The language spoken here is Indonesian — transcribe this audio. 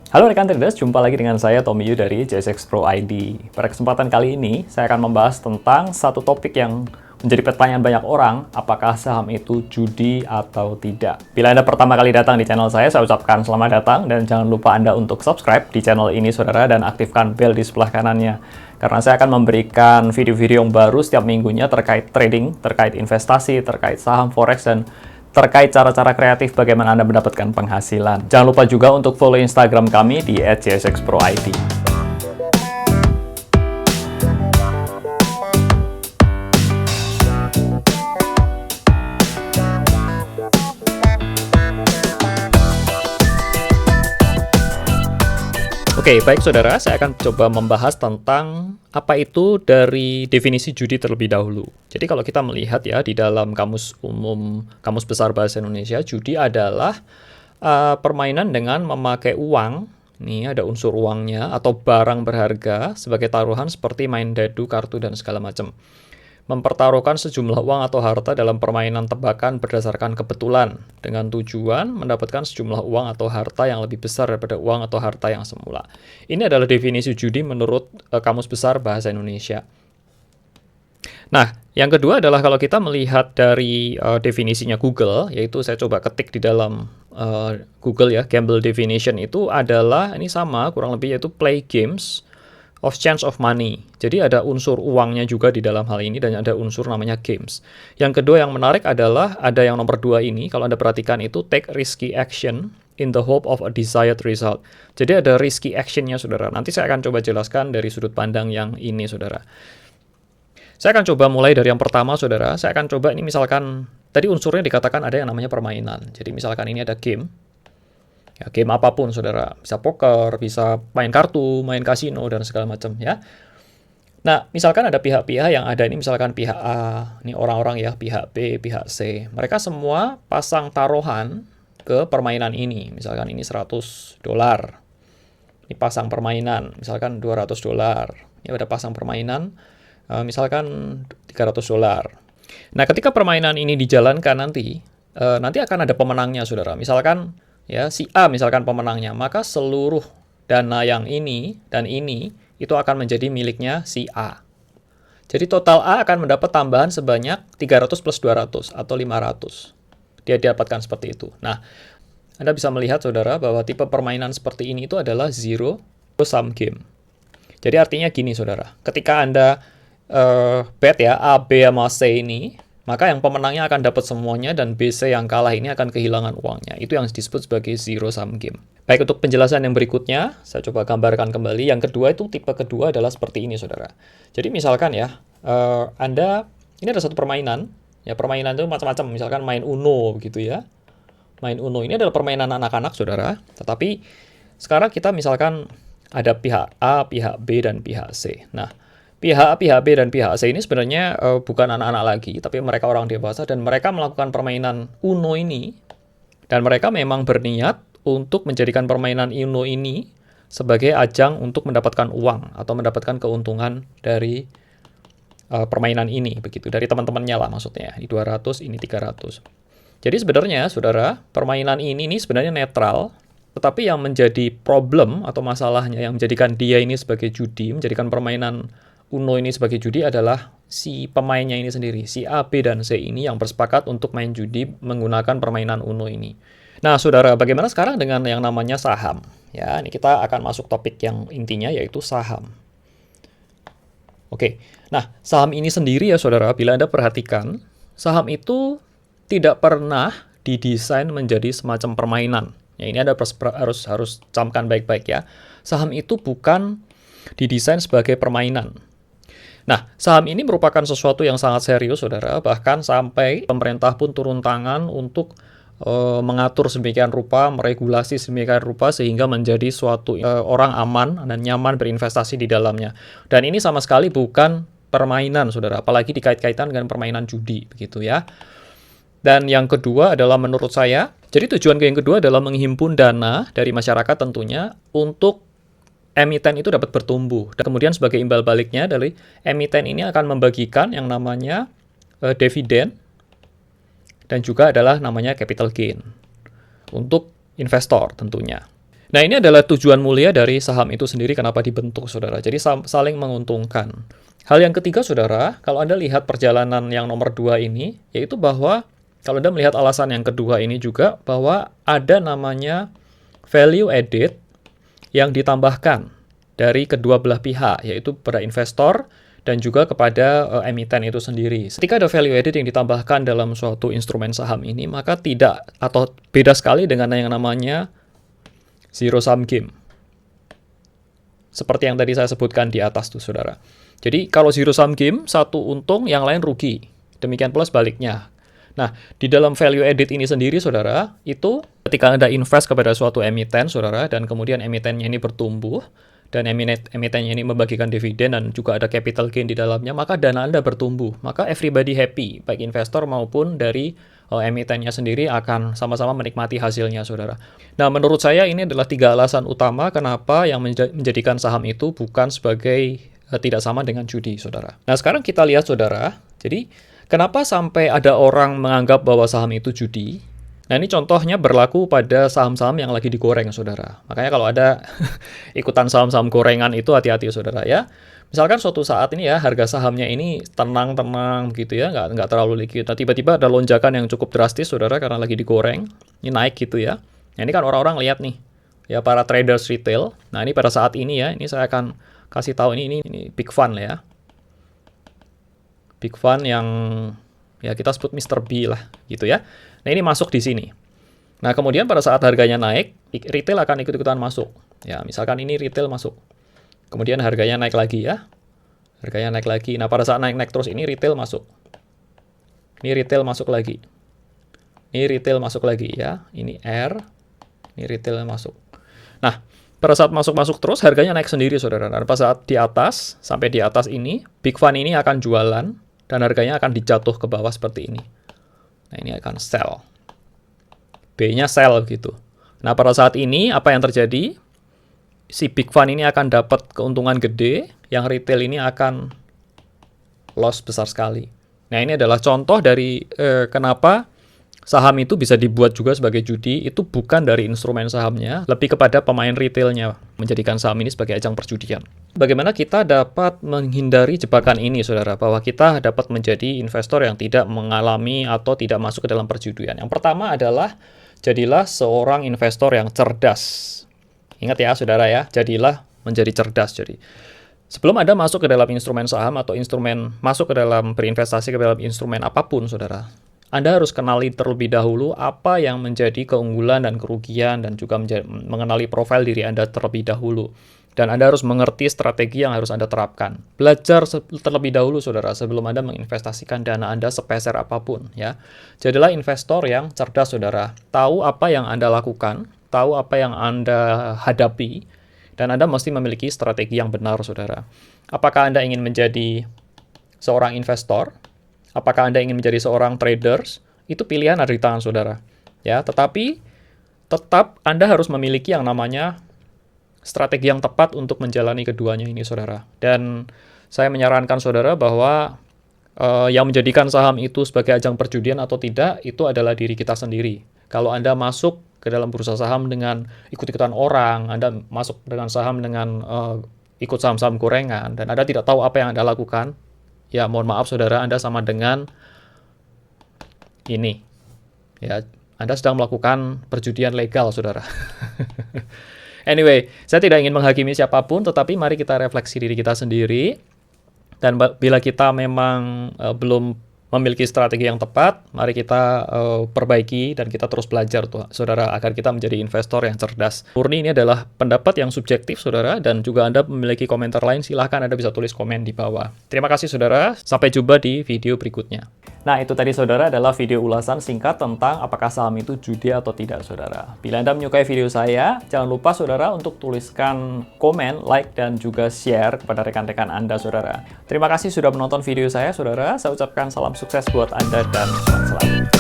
Halo rekan traders, jumpa lagi dengan saya Tommy Yu dari JSX Pro ID. Pada kesempatan kali ini, saya akan membahas tentang satu topik yang menjadi pertanyaan banyak orang, apakah saham itu judi atau tidak. Bila Anda pertama kali datang di channel saya ucapkan selamat datang dan jangan lupa Anda untuk subscribe di channel ini saudara dan aktifkan bel di sebelah kanannya. Karena saya akan memberikan video-video yang baru setiap minggunya terkait trading, terkait investasi, terkait saham forex, dan terkait cara-cara kreatif bagaimana Anda mendapatkan penghasilan. Jangan lupa juga untuk follow Instagram kami di @jsxproid. Oke, baik saudara, saya akan coba membahas tentang apa itu dari definisi judi terlebih dahulu. Jadi kalau kita melihat ya di dalam kamus umum, kamus besar bahasa Indonesia, judi adalah permainan dengan memakai uang, ini ada unsur uangnya, atau barang berharga sebagai taruhan seperti main dadu, kartu, dan segala macam. Mempertaruhkan sejumlah uang atau harta dalam permainan tebakan berdasarkan kebetulan dengan tujuan mendapatkan sejumlah uang atau harta yang lebih besar daripada uang atau harta yang semula. Ini adalah definisi judi menurut Kamus Besar Bahasa Indonesia. Nah, yang kedua adalah kalau kita melihat dari definisinya Google, yaitu saya coba ketik di dalam Google ya, gamble definition itu adalah, ini sama kurang lebih, yaitu play games of chance of money. Jadi ada unsur uangnya juga di dalam hal ini dan ada unsur namanya games. Yang kedua yang menarik adalah ada yang nomor 2 ini, kalau Anda perhatikan itu take risky action in the hope of a desired result. Jadi ada risky actionnya saudara. Nanti saya akan coba jelaskan dari sudut pandang yang ini saudara. Saya akan coba mulai dari yang pertama saudara. Saya akan coba ini misalkan, tadi unsurnya dikatakan ada yang namanya permainan. Jadi misalkan ini ada game. Ya, game apapun, saudara. Bisa poker, bisa main kartu, main kasino, dan segala macam, ya. Nah, misalkan ada pihak-pihak yang ada ini, misalkan pihak A, ini orang-orang ya, pihak B, pihak C. Mereka semua pasang taruhan ke permainan ini. Misalkan ini $100. Ini pasang permainan, misalkan $200. Ini ada pasang permainan, misalkan $300. Nah, ketika permainan ini dijalankan nanti akan ada pemenangnya, saudara. Misalkan ya, si A misalkan pemenangnya, maka seluruh dana yang ini dan ini itu akan menjadi miliknya si A. Jadi total A akan mendapat tambahan sebanyak 300 plus 200 atau 500. Dia dapatkan seperti itu. Nah, Anda bisa melihat saudara bahwa tipe permainan seperti ini itu adalah zero sum game. Jadi artinya gini saudara, ketika Anda bet ya A, B, sama C ini, maka yang pemenangnya akan dapat semuanya dan BC yang kalah ini akan kehilangan uangnya. Itu yang disebut sebagai zero sum game. Baik, untuk penjelasan yang berikutnya, saya coba gambarkan kembali. Yang kedua itu, tipe kedua adalah seperti ini, saudara. Jadi misalkan ya, ini ada satu permainan. Ya, permainan itu macam-macam. Misalkan main Uno gitu ya. Main Uno ini adalah permainan anak-anak, saudara. Tetapi sekarang kita misalkan ada pihak A, pihak B, dan pihak C. Nah, pihak B dan pihak C ini sebenarnya bukan anak-anak lagi, tapi mereka orang dewasa dan mereka melakukan permainan Uno ini dan mereka memang berniat untuk menjadikan permainan Uno ini sebagai ajang untuk mendapatkan uang atau mendapatkan keuntungan dari permainan ini, begitu, dari teman-temannya lah maksudnya. Ini 200, ini 300. Jadi sebenarnya, saudara, permainan ini sebenarnya netral, tetapi yang menjadi problem atau masalahnya yang menjadikan dia ini sebagai judi, menjadikan permainan Uno ini sebagai judi adalah si pemainnya ini sendiri, si A, B, dan C ini yang bersepakat untuk main judi menggunakan permainan Uno ini. Nah, saudara, bagaimana sekarang dengan yang namanya saham? Ya, ini kita akan masuk topik yang intinya yaitu saham. Oke, nah saham ini sendiri ya saudara, bila Anda perhatikan, saham itu tidak pernah didesain menjadi semacam permainan. Ya, ini Anda harus camkan baik-baik ya. Saham itu bukan didesain sebagai permainan. Nah, saham ini merupakan sesuatu yang sangat serius, saudara. Bahkan sampai pemerintah pun turun tangan untuk mengatur sedemikian rupa, meregulasi sedemikian rupa, sehingga menjadi suatu orang aman dan nyaman berinvestasi di dalamnya. Dan ini sama sekali bukan permainan, saudara. Apalagi dikait-kaitan dengan permainan judi, begitu ya. Dan yang kedua adalah menurut saya, jadi tujuan yang kedua adalah menghimpun dana dari masyarakat tentunya untuk emiten itu dapat bertumbuh. Dan kemudian sebagai imbal baliknya dari emiten ini akan membagikan yang namanya dividen dan juga adalah namanya capital gain untuk investor tentunya. Nah, ini adalah tujuan mulia dari saham itu sendiri kenapa dibentuk, saudara. Jadi saling menguntungkan. Hal yang ketiga, saudara, kalau Anda lihat perjalanan yang nomor 2 ini, yaitu bahwa kalau Anda melihat alasan yang kedua ini juga, bahwa ada namanya value added yang ditambahkan dari kedua belah pihak, yaitu pada investor dan juga kepada emiten itu sendiri. Ketika ada value added yang ditambahkan dalam suatu instrumen saham ini, maka tidak atau beda sekali dengan yang namanya zero sum game. Seperti yang tadi saya sebutkan di atas tuh, saudara. Jadi kalau zero sum game, satu untung, yang lain rugi. Demikian pula sebaliknya. Nah, di dalam value added ini sendiri, saudara, itu ketika Anda invest kepada suatu emiten, saudara, dan kemudian emitennya ini bertumbuh, dan emitennya ini membagikan dividen dan juga ada capital gain di dalamnya, maka dana Anda bertumbuh. Maka everybody happy, baik investor maupun dari emitennya sendiri akan sama-sama menikmati hasilnya, saudara. Nah, menurut saya ini adalah 3 alasan utama kenapa yang menjadikan saham itu bukan sebagai tidak sama dengan judi, saudara. Nah, sekarang kita lihat, saudara. Jadi, kenapa sampai ada orang menganggap bahwa saham itu judi? Nah, ini contohnya berlaku pada saham-saham yang lagi digoreng, saudara. Makanya kalau ada ikutan saham-saham gorengan itu hati-hati, saudara, ya. Misalkan suatu saat ini ya, harga sahamnya ini tenang-tenang gitu ya, nggak terlalu liquid. Nah, tiba-tiba ada lonjakan yang cukup drastis, saudara, karena lagi digoreng. Ini naik gitu ya. Nah, ini kan orang-orang lihat nih, ya, para traders retail. Nah, ini pada saat ini ya, ini saya akan kasih tahu ini big fund ya. Big fund yang ya kita sebut Mr. B lah gitu ya. Nah, ini masuk di sini. Nah, kemudian pada saat harganya naik, retail akan ikut-ikutan masuk. Ya, misalkan ini retail masuk. Kemudian harganya naik lagi ya. Harganya naik lagi. Nah, pada saat naik-naik terus ini retail masuk. Ini retail masuk lagi. Ini retail masuk lagi ya. Ini R. Ini retail masuk. Nah, pada saat masuk-masuk terus harganya naik sendiri, saudara. Dan pada saat di atas, sampai di atas ini, big fund ini akan jualan dan harganya akan dijatuh ke bawah seperti ini. Nah, ini akan sell. B-nya sell gitu. Nah, pada saat ini apa yang terjadi? Si big fund ini akan dapat keuntungan gede, yang retail ini akan loss besar sekali. Nah, ini adalah contoh dari kenapa saham itu bisa dibuat juga sebagai judi. Itu bukan dari instrumen sahamnya, lebih kepada pemain retailnya menjadikan saham ini sebagai ajang perjudian. Bagaimana kita dapat menghindari jebakan ini, saudara, bahwa kita dapat menjadi investor yang tidak mengalami atau tidak masuk ke dalam perjudian. Yang pertama adalah jadilah seorang investor yang cerdas. Ingat ya, saudara ya, jadilah menjadi cerdas. Jadi, sebelum Anda masuk ke dalam instrumen saham atau masuk ke dalam berinvestasi ke dalam instrumen apapun, saudara, Anda harus kenali terlebih dahulu apa yang menjadi keunggulan dan kerugian dan juga mengenali profil diri Anda terlebih dahulu. Dan Anda harus mengerti strategi yang harus Anda terapkan. Belajar terlebih dahulu, saudara, sebelum Anda menginvestasikan dana Anda sepeser apapun, ya. Jadilah investor yang cerdas, saudara. Tahu apa yang Anda lakukan, tahu apa yang Anda hadapi, dan Anda mesti memiliki strategi yang benar, saudara. Apakah Anda ingin menjadi seorang investor? Apakah Anda ingin menjadi seorang traders? Itu pilihan ada di tangan saudara. Ya, tetapi tetap Anda harus memiliki yang namanya strategi yang tepat untuk menjalani keduanya ini, saudara. Dan saya menyarankan saudara bahwa yang menjadikan saham itu sebagai ajang perjudian atau tidak, itu adalah diri kita sendiri. Kalau Anda masuk ke dalam bursa saham dengan ikut-ikutan orang, Anda masuk dengan saham dengan ikut saham-saham gorengan, dan Anda tidak tahu apa yang Anda lakukan, ya mohon maaf saudara, Anda sama dengan ini. Ya, Anda sedang melakukan perjudian legal, saudara. Anyway, saya tidak ingin menghakimi siapapun, tetapi mari kita refleksi diri kita sendiri. Dan bila kita memang belum memiliki strategi yang tepat, mari kita perbaiki dan kita terus belajar tuh, saudara, agar kita menjadi investor yang cerdas. Murni ini adalah pendapat yang subjektif, saudara, dan juga Anda memiliki komentar lain, silahkan Anda bisa tulis komen di bawah. Terima kasih, saudara. Sampai jumpa di video berikutnya. Nah, itu tadi, saudara, adalah video ulasan singkat tentang apakah saham itu judi atau tidak, saudara. Bila Anda menyukai video saya, jangan lupa, saudara, untuk tuliskan komen, like, dan juga share kepada rekan-rekan Anda, saudara. Terima kasih sudah menonton video saya, saudara. Saya ucapkan salam sukses buat Anda dan selamat selalu.